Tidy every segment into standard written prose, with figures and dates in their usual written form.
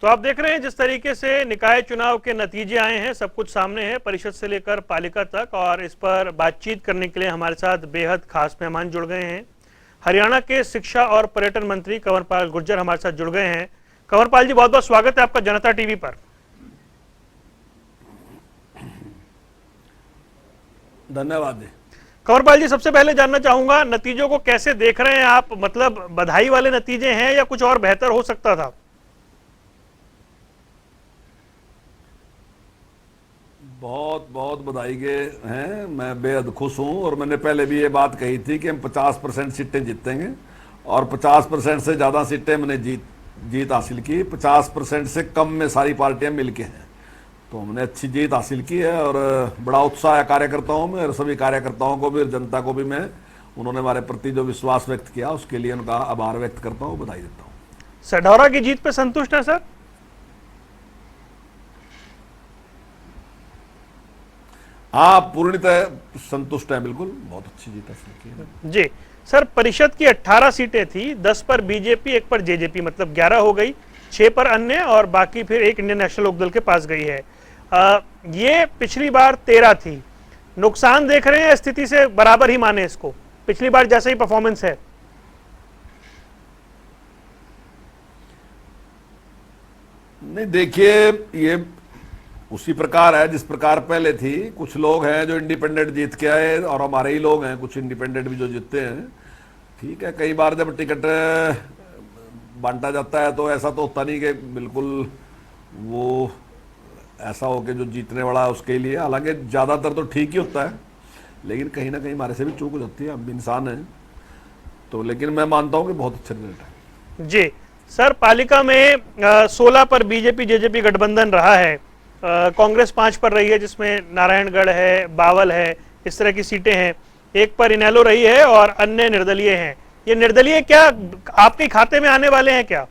तो आप देख रहे हैं जिस तरीके से निकाय चुनाव के नतीजे आए हैं, सब कुछ सामने है, परिषद से लेकर पालिका तक। और इस पर बातचीत करने के लिए हमारे साथ बेहद खास मेहमान जुड़ गए हैं। हरियाणा के शिक्षा और पर्यटन मंत्री कंवरपाल गुर्जर हमारे साथ जुड़ गए हैं। कंवरपाल जी, बहुत बहुत स्वागत है आपका जनता टीवी पर। धन्यवाद। कंवरपाल जी, सबसे पहले जानना चाहूंगा, नतीजों को कैसे देख रहे हैं आप? मतलब बधाई वाले नतीजे हैं या कुछ और बेहतर हो सकता था? बहुत बहुत बधाई के हैं। मैं बेहद खुश हूं और मैंने पहले भी ये बात कही थी कि हम 50% सीटें जीतेंगे और 50% से ज़्यादा सीटें मैंने जीत हासिल की। 50% से कम में सारी पार्टियां मिलके हैं, तो हमने अच्छी जीत हासिल की है और बड़ा उत्साह है कार्यकर्ताओं में। और सभी कार्यकर्ताओं को भी और जनता को भी मैं, उन्होंने हमारे प्रति जो विश्वास व्यक्त किया उसके लिए उनका आभार व्यक्त करता हूँ, बधाई देता हूँ। सढौरा की जीत पे संतुष्ट है सर? हाँ, पूर्णतः संतुष्ट है, बिल्कुल बहुत अच्छी जीत हासिल की है जी सर। परिषद की 18 सीटें थी, 10 पर बीजेपी, 1 पर जेजेपी, मतलब 11 हो गई, 6 पर अन्य और बाकी फिर एक इंडियन नेशनल लोकदल के पास गई है। ये पिछली बार 13 थी। नुकसान देख रहे हैं स्थिति से बराबर ही माने इसको, पिछली बार जैसा ही परफॉर्मेंस है? नहीं, देखिए ये उसी प्रकार है जिस प्रकार पहले थी। कुछ लोग हैं जो इंडिपेंडेंट जीत के आए और हमारे ही लोग हैं कुछ इंडिपेंडेंट भी जो जीतते हैं। ठीक है, कई बार जब टिकट बांटा जाता है तो ऐसा तो होता नहीं कि बिल्कुल वो ऐसा हो कि जो जीतने वाला है उसके लिए, हालांकि ज़्यादातर तो ठीक ही होता है, लेकिन कहीं ना कहीं हमारे से भी चूक हो जाती है, हम भी इंसान हैं। तो लेकिन मैं मानता हूँ कि बहुत अच्छा रिजल्ट है। जी सर, पालिका में 16 पर बीजेपी जेजेपी गठबंधन रहा है, कांग्रेस 5 पर रही है जिसमें नारायणगढ़ है, बावल है, इस तरह की सीटें हैं। 1 पर इनेलो रही है और अन्य निर्दलीय हैं। ये निर्दलीय क्या आपके खाते में आने वाले हैं क्या?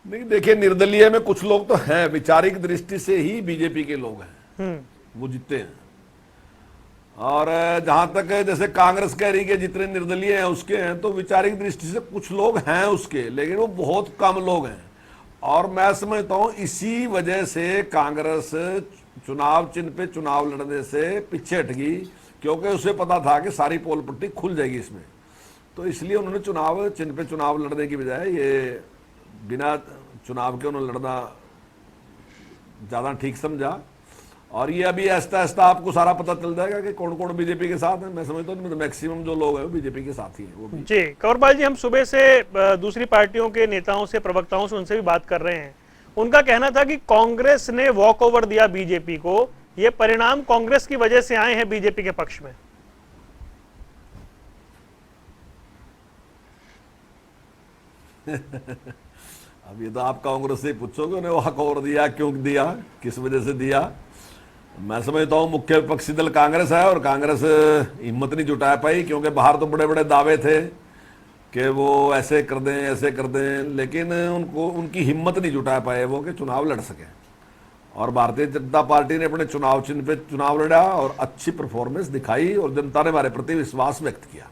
नहीं, देखिए निर्दलीय में कुछ लोग तो हैं, वैचारिक दृष्टि से ही बीजेपी के लोग हैं, वो जीतते हैं। और जहां तक जैसे कांग्रेस कह रही कि जितने निर्दलीय हैं उसके हैं, तो वैचारिक दृष्टि से कुछ लोग हैं उसके, लेकिन वो बहुत कम लोग हैं। और मैं समझता हूं इसी वजह से कांग्रेस चुनाव चिन्ह पे चुनाव लड़ने से पीछे हट गई, क्योंकि उसे पता था कि सारी पोल पट्टी खुल जाएगी इसमें। तो इसलिए उन्होंने चुनाव चिन्ह पे चुनाव लड़ने की बजाय ये बिना चुनाव के उन्होंने लड़ना ज़्यादा ठीक समझा। और ये अभी ऐसा ऐसा आपको सारा पता चल जाएगा कि कौन कौन बीजेपी के साथ है। मैं समझता हूँ मैक्सिमम जो लोग हैं वो बीजेपी के साथ ही हैं वो भी। जी कंवरपाल जी, हम सुबह से दूसरी पार्टियों के नेताओं से, प्रवक्ताओं से, उनसे भी बात कर रहे हैं। उनका कहना था कि कांग्रेस ने वॉक ओवर दिया बीजेपी को, ये परिणाम कांग्रेस की वजह से आए हैं बीजेपी के पक्ष में। अब ये तो आप कांग्रेस से पूछोगे उन्हें वॉक ओवर दिया क्यों दिया, किस वजह से दिया। मैं समझता हूँ मुख्य विपक्षी दल कांग्रेस है और कांग्रेस हिम्मत नहीं जुटा पाई, क्योंकि बाहर तो बड़े बड़े दावे थे कि वो ऐसे कर दें ऐसे कर दें, लेकिन उनको उनकी हिम्मत नहीं जुटा पाए वो कि चुनाव लड़ सकें। और भारतीय जनता पार्टी ने अपने चुनाव चिन्ह पे चुनाव लड़ा और अच्छी परफॉर्मेंस दिखाई और जनता ने हमारे प्रति विश्वास व्यक्त किया।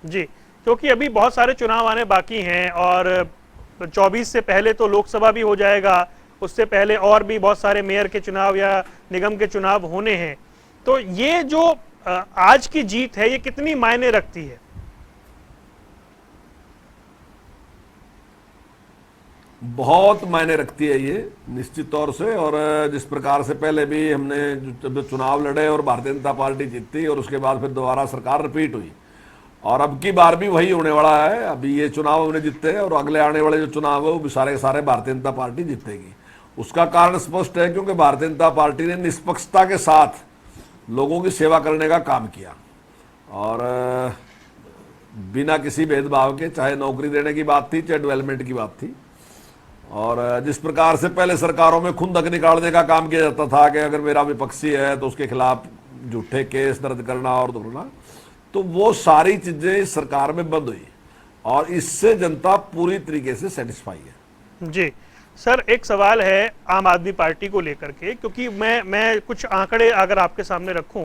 जी, क्योंकि अभी बहुत सारे चुनाव आने बाकी हैं और 24 से पहले तो लोकसभा भी हो जाएगा, उससे पहले और भी बहुत सारे मेयर के चुनाव या निगम के चुनाव होने हैं। तो ये जो आज की जीत है ये कितनी मायने रखती है? बहुत मायने रखती है ये, निश्चित तौर से। और जिस प्रकार से पहले भी हमने जब चुनाव लड़े और भारतीय जनता पार्टी जीती और उसके बाद फिर दोबारा सरकार रिपीट हुई, और अब की बार भी वही होने वाला है। अभी ये चुनाव हमने जीते हैं और अगले आने वाले जो चुनाव है वो भी सारे के सारे भारतीय जनता पार्टी जीतेगी। उसका कारण स्पष्ट है, क्योंकि भारतीय जनता पार्टी ने निष्पक्षता के साथ लोगों की सेवा करने का काम किया और बिना किसी भेदभाव के, चाहे नौकरी देने की बात थी चाहे डेवलपमेंट की बात थी। और जिस प्रकार से पहले सरकारों में खुंदक निकालने का काम किया जाता था कि अगर मेरा विपक्षी है तो उसके खिलाफ झूठे केस दर्ज करना और करना, तो वो सारी चीजें इस सरकार में बंद हुई और इससे जनता पूरी तरीके से सेटिस्फाई है। जी सर, एक सवाल है आम आदमी पार्टी को लेकर के, क्योंकि मैं कुछ आंकड़े अगर आपके सामने रखूं,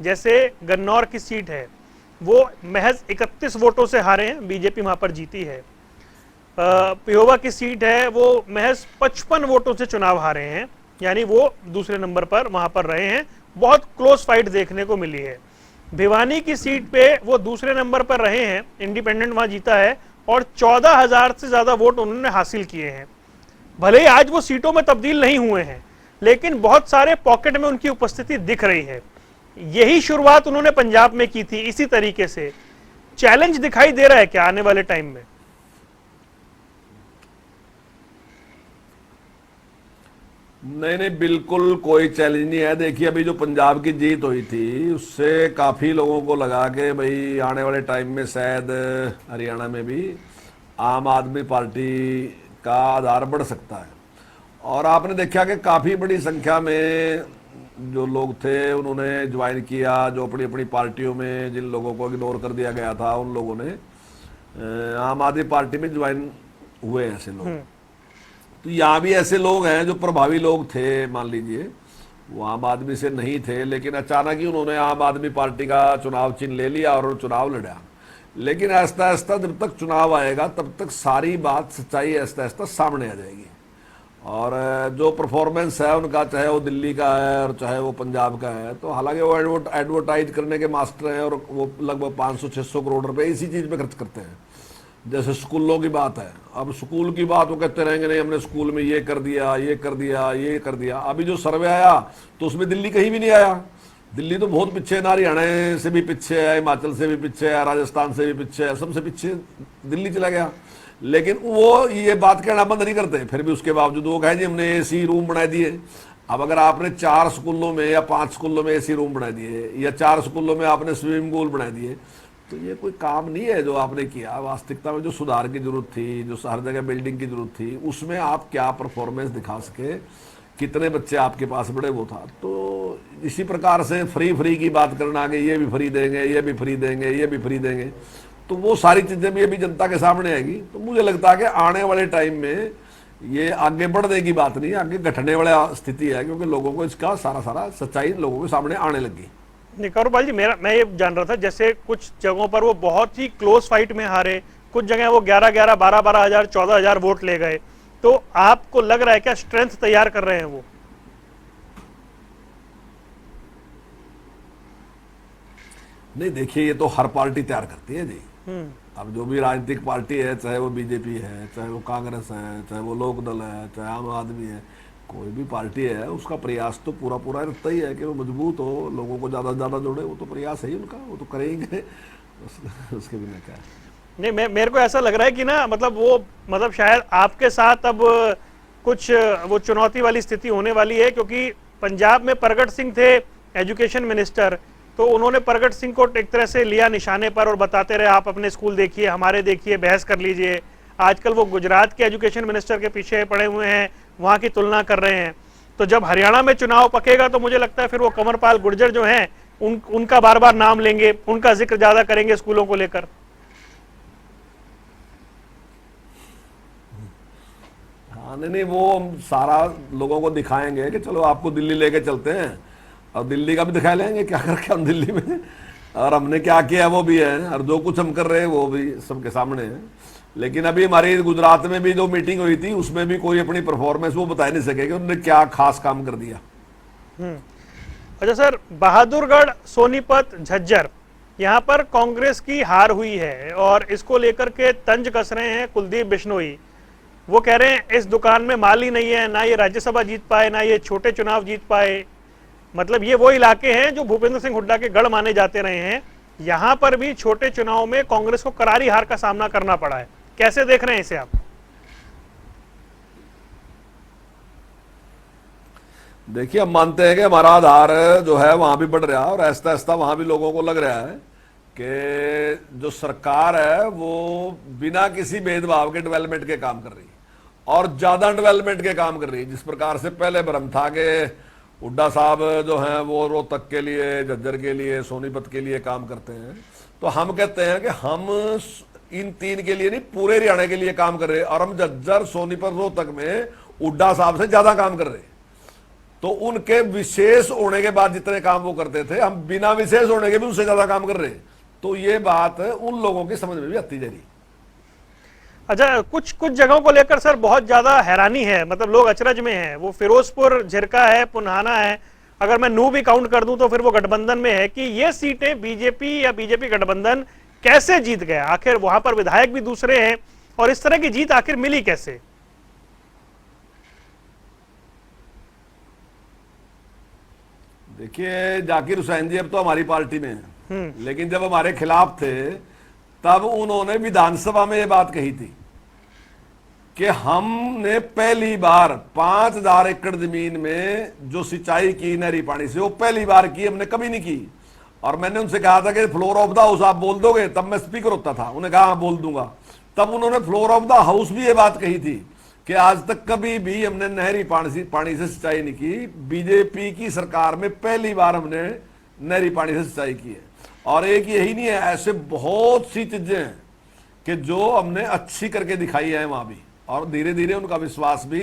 जैसे गन्नौर की सीट है, वो महज 31 वोटों से हारे हैं, बीजेपी वहां पर जीती है। पिहोवा की सीट है वो महज 55 वोटों से चुनाव हारे हैं, यानी वो दूसरे नंबर पर वहां पर रहे हैं। बहुत क्लोज फाइट देखने को मिली है। भिवानी की सीट पे वो दूसरे नंबर पर रहे हैं, इंडिपेंडेंट वहां जीता है और 14,000 से ज्यादा वोट उन्होंने हासिल किए हैं। भले ही आज वो सीटों में तब्दील नहीं हुए हैं, लेकिन बहुत सारे पॉकेट में उनकी उपस्थिति दिख रही है। यही शुरुआत उन्होंने पंजाब में की थी इसी तरीके से। चैलेंज दिखाई दे रहा है क्या आने वाले टाइम में? नहीं नहीं, बिल्कुल कोई चैलेंज नहीं है। देखिए अभी जो पंजाब की जीत हुई थी उससे काफ़ी लोगों को लगा कि भाई आने वाले टाइम में शायद हरियाणा में भी आम आदमी पार्टी का आधार बढ़ सकता है। और आपने देखा कि काफ़ी बड़ी संख्या में जो लोग थे उन्होंने ज्वाइन किया, जो अपनी अपनी पार्टियों में जिन लोगों को इग्नोर कर दिया गया था उन लोगों ने आम आदमी पार्टी में ज्वाइन हुए हैं ऐसे लोग। तो यहाँ भी ऐसे लोग हैं जो प्रभावी लोग थे, मान लीजिए वो आम आदमी से नहीं थे, लेकिन अचानक ही उन्होंने आम आदमी पार्टी का चुनाव चिन्ह ले लिया और चुनाव लड़ा। लेकिन आहिस्ता आहिस्ता जब तक चुनाव आएगा तब तक सारी बात सच्चाई आहिस्ता आहिस्ता सामने आ जाएगी। और जो परफॉर्मेंस है उनका, चाहे वो दिल्ली का है और चाहे वो पंजाब का है, तो हालांकि वो एडवर्टाइज करने के मास्टर हैं और वो लगभग 500-600 करोड़ रुपए इसी चीज़ पे खर्च करते हैं। जैसे स्कूलों की बात है, अब स्कूल की बात वो कहते रहेंगे नहीं हमने स्कूल में ये कर दिया, ये कर दिया, ये कर दिया। अभी जो सर्वे आया तो उसमें दिल्ली कहीं भी नहीं आया। दिल्ली तो बहुत पीछे है, हरियाणा से भी पीछे है, हिमाचल से भी पीछे है, राजस्थान से भी पीछे है, सबसे पीछे दिल्ली चला गया। लेकिन वो ये बात कहना बंद नहीं करते, फिर भी उसके बावजूद वो कहें जी हमने एसी रूम बना दिए। अब अगर आपने 4 स्कूलों में या 5 स्कूलों में एसी रूम बना दिए या 4 स्कूलों में आपने स्विमिंग पूल बना दिए, तो ये कोई काम नहीं है जो आपने किया। वास्तविकता में जो सुधार की जरूरत थी, जो हर जगह बिल्डिंग की जरूरत थी, उसमें आप क्या परफॉर्मेंस दिखा सके, कितने बच्चे आपके पास बड़े, वो था। तो इसी प्रकार से फ्री की बात करना कि ये भी फ्री देंगे, ये भी फ्री देंगे, ये भी फ्री देंगे, तो वो सारी चीज़ें भी अभी जनता के सामने आएगी। तो मुझे लगता है कि आने वाले टाइम में ये आगे बढ़ने की बात नहीं, आगे घटने वाला स्थिति है, क्योंकि लोगों को इसका सारा सच्चाई लोगों के सामने आने लगी। निकारोपाल जी, मैं ये जान रहा था जैसे कुछ जगहों पर वो बहुत ही क्लोज फाइट में हारे, कुछ जगह वो 11-11, 12-12 हजार, 14,000 वोट ले गए, तो आपको लग रहा है क्या स्ट्रेंथ तैयार कर रहे हैं वो? नहीं देखिए, ये तो हर पार्टी तैयार करती है जी। अब जो भी राजनीतिक पार्टी है, चाहे वो बीजेपी है, चाहे वो कांग्रेस है, चाहे वो लोकदल है, चाहे आम आदमी है, कोई भी पार्टी है, उसका प्रयास तो पूरा रहता ही है कि वो मजबूत हो, लोगों को ज़्यादा से ज़्यादा जोड़े। वो तो प्रयास है ही उनका, वो तो करेंगे उसके बिना क्या है। नहीं, मेरे को ऐसा लग रहा है कि ना, मतलब शायद आपके साथ अब कुछ वो चुनौती वाली स्थिति होने वाली है, क्योंकि पंजाब में प्रगट सिंह थे एजुकेशन मिनिस्टर, तो उन्होंने प्रगट सिंह को एक तरह से लिया निशाने पर और बताते रहे आप अपने स्कूल देखिए, हमारे देखिए, बहस कर लीजिए। आजकल वो गुजरात के एजुकेशन मिनिस्टर के पीछे पड़े हुए हैं, वहां की तुलना कर रहे हैं। तो जब हरियाणा में चुनाव पकेगा तो मुझे लगता है फिर वो कंवरपाल गुर्जर जो हैं उनका बार बार नाम लेंगे, उनका जिक्र ज्यादा करेंगे स्कूलों को लेकर। हाँ नहीं, वो सारा लोगों को दिखाएंगे कि चलो आपको दिल्ली लेके चलते हैं, और दिल्ली का भी दिखा लेंगे क्या करके हम दिल्ली में, और हमने क्या किया वो भी है, और जो कुछ हम कर रहे हैं वो भी सबके सामने है। लेकिन अभी हमारी गुजरात में भी जो मीटिंग हुई थी उसमें भी कोई अपनी परफॉर्मेंस वो बता नहीं सके कि उन्होंने क्या खास काम कर दिया। अच्छा सर, बहादुरगढ़, सोनीपत, झज्जर, यहाँ पर कांग्रेस की हार हुई है और इसको लेकर के तंज कस रहे हैं कुलदीप बिश्नोई। वो कह रहे हैं इस दुकान में माल ही नहीं है, ना ये राज्यसभा जीत पाए, ना ये छोटे चुनाव जीत पाए। मतलब ये वो इलाके हैं जो भूपेंद्र सिंह हुड्डा के गढ़ माने जाते रहे हैं, यहां पर भी छोटे चुनाव में कांग्रेस को करारी हार का सामना करना पड़ा है। कैसे देख रहे हैं इसे आप? देखिए, हम मानते हैं कि हमारा आधार जो है वहां भी बढ़ रहा है, और आहिस्ता आहिस्ता वहां भी लोगों को लग रहा है कि जो सरकार है वो बिना किसी भेदभाव के डेवलपमेंट के काम कर रही है, और ज्यादा डेवलपमेंट के काम कर रही है। जिस प्रकार से पहले भ्रम था कि हुड्डा साहब जो हैं वो रोहतक के लिए, झज्जर के लिए, सोनीपत के लिए काम करते हैं, तो हम कहते हैं कि हम इन 3 के लिए नहीं, पूरे हरियाणा के लिए काम कर रहे हैं, और हम झज्जर, सोनीपत, रोहतक में हुड्डा साहब से ज्यादा काम कर रहे हैं। तो उनके विशेष होने के बाद जितने काम वो करते थे, हम बिना विशेष होने के भी उनसे ज्यादा काम कर रहे हैं। तो ये बात उन लोगों की समझ में भी आती जा रही। अच्छा, कुछ कुछ जगहों को लेकर सर बहुत ज्यादा हैरानी है, मतलब लोग अचरज में हैं। वो फिरोजपुर, झिरका है, पुन्हाना है, अगर मैं नू भी काउंट कर दूं तो फिर वो गठबंधन में है कि ये सीटें बीजेपी या बीजेपी गठबंधन कैसे जीत गया। आखिर वहां पर विधायक भी दूसरे हैं और इस तरह की जीत आखिर मिली कैसे? देखिए, जाकिर हुसैन जी अब तो हमारी पार्टी में हैं, लेकिन जब हमारे खिलाफ थे तब उन्होंने विधानसभा में ये बात कही थी कि हमने पहली बार 5,000 एकड़ जमीन में जो सिंचाई की नहरी पानी से, वो पहली बार की, हमने कभी नहीं की। और मैंने उनसे कहा था कि फ्लोर ऑफ द हाउस आप बोल दोगे, तब मैं स्पीकर होता था। उन्होंने कहा बोल दूंगा। तब उन्होंने फ्लोर ऑफ द हाउस भी ये बात कही थी कि आज तक कभी भी हमने नहरी पानी से सिंचाई नहीं की। बीजेपी की सरकार में पहली बार हमने नहरी पानी से सिंचाई की है। और एक यही नहीं है, ऐसे बहुत सी चीजें हैं कि जो हमने अच्छी करके दिखाई है वहां भी, और धीरे धीरे उनका विश्वास भी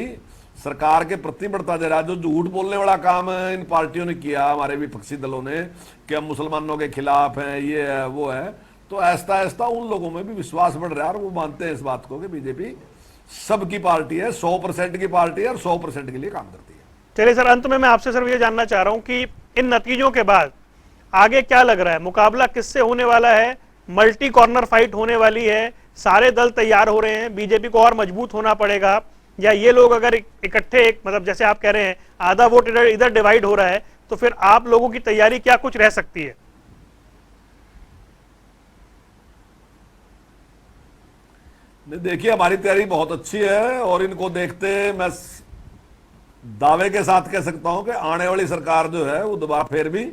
सरकार के प्रति बढ़ता जा रहा है। जो झूठ बोलने वाला काम इन पार्टियों ने किया, हमारे विपक्षी दलों ने, कि हम मुसलमानों के खिलाफ हैं, ये है वो है, तो ऐसा ऐसा उन लोगों में भी विश्वास बढ़ रहा है और वो मानते हैं इस बात को कि बीजेपी सबकी पार्टी है, 100% की पार्टी है और 100% के लिए काम करती है। चलिए सर, अंत में मैं आपसे सिर्फ ये जानना चाह रहा हूं कि इन नतीजों के बाद आगे क्या लग रहा है? मुकाबला किससे होने वाला है? मल्टी कॉर्नर फाइट होने वाली है? सारे दल तैयार हो रहे हैं? बीजेपी को और मजबूत होना पड़ेगा? या ये लोग अगर इकट्ठे, मतलब जैसे आप कह रहे हैं आधा वोट इधर डिवाइड हो रहा है, तो फिर आप लोगों की तैयारी क्या कुछ रह सकती है? देखिए, हमारी तैयारी बहुत अच्छी है और इनको देखते मैं दावे के साथ कह सकता हूं कि आने वाली सरकार जो है वो दोबारा फिर भी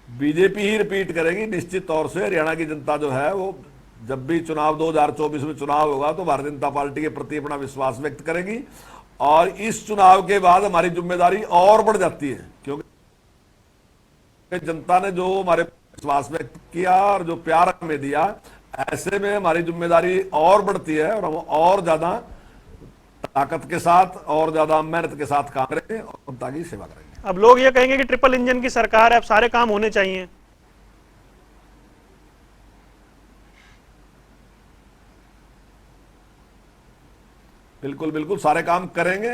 बीजेपी ही रिपीट करेगी। निश्चित तौर से हरियाणा की जनता जो है वो जब भी चुनाव 2024 में चुनाव होगा तो भारतीय जनता पार्टी के प्रति अपना विश्वास व्यक्त करेगी। और इस चुनाव के बाद हमारी जिम्मेदारी और बढ़ जाती है, क्योंकि जनता ने जो हमारे विश्वास व्यक्त किया और जो प्यार हमें दिया, ऐसे में हमारी जिम्मेदारी और बढ़ती है और हम और ज्यादा ताकत के साथ और ज्यादा मेहनत के साथ काम करेंगे और जनता की सेवा करेंगे। अब लोग ये कहेंगे कि ट्रिपल इंजन की सरकार है, अब सारे काम होने चाहिए। बिल्कुल बिल्कुल सारे काम करेंगे।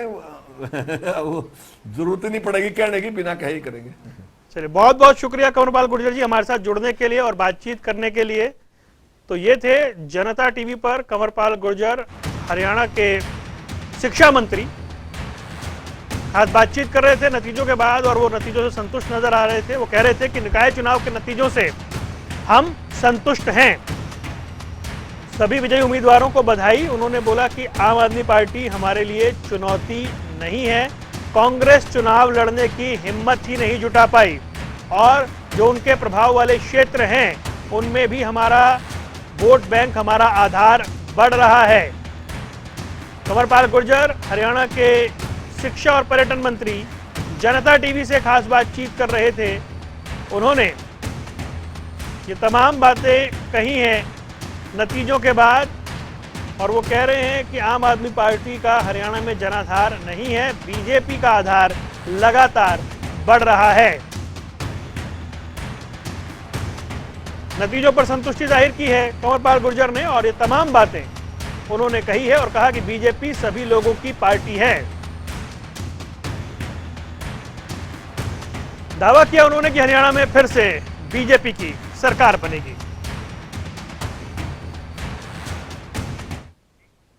जरूरत ही नहीं पड़ेगी कहने की, बिना कहे ही करेंगे। चलिए, बहुत बहुत शुक्रिया कंवरपाल गुर्जर जी हमारे साथ जुड़ने के लिए और बातचीत करने के लिए। तो ये थे जनता टीवी पर कंवरपाल गुर्जर, हरियाणा के शिक्षा मंत्री, आज बातचीत कर रहे थे नतीजों के बाद और वो नतीजों से संतुष्ट नजर आ रहे थे। वो कह रहे थे कि निकाय चुनाव के नतीजों से हम संतुष्ट हैं। सभी विजयी उम्मीदवारों को बधाई। उन्होंने बोला कि आम आदमी पार्टी हमारे लिए चुनौती नहीं है, कांग्रेस चुनाव लड़ने की हिम्मत ही नहीं जुटा पाई और जो उनके प्रभाव वाले क्षेत्र हैं उनमें भी हमारा वोट बैंक, हमारा आधार बढ़ रहा है। कंवरपाल गुर्जर, हरियाणा के शिक्षा और पर्यटन मंत्री, जनता टीवी से खास बातचीत कर रहे थे। उन्होंने ये तमाम बातें कही हैं नतीजों के बाद और वो कह रहे हैं कि आम आदमी पार्टी का हरियाणा में जनाधार नहीं है, बीजेपी का आधार लगातार बढ़ रहा है। नतीजों पर संतुष्टि जाहिर की है कंवरपाल गुर्जर ने और ये तमाम बातें उन्होंने कही है और कहा कि बीजेपी सभी लोगों की पार्टी है। दावा किया उन्होंने कि हरियाणा में फिर से बीजेपी की सरकार बनेगी।